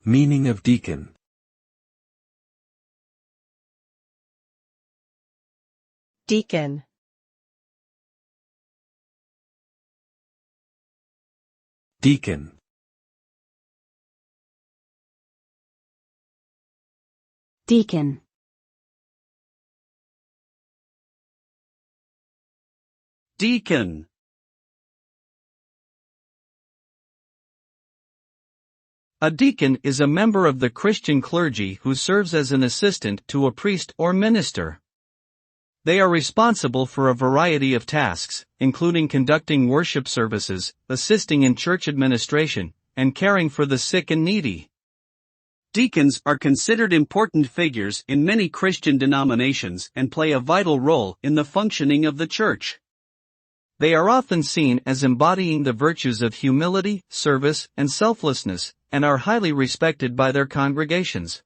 Meaning of deacon. Deacon. Deacon. Deacon. Deacon. A deacon is a member of the Christian clergy who serves as an assistant to a priest or minister. They are responsible for a variety of tasks, including conducting worship services, assisting in church administration, and caring for the sick and needy. Deacons are considered important figures in many Christian denominations and play a vital role in the functioning of the church. They are often seen as embodying the virtues of humility, service, and selflessness, and are highly respected by their congregations.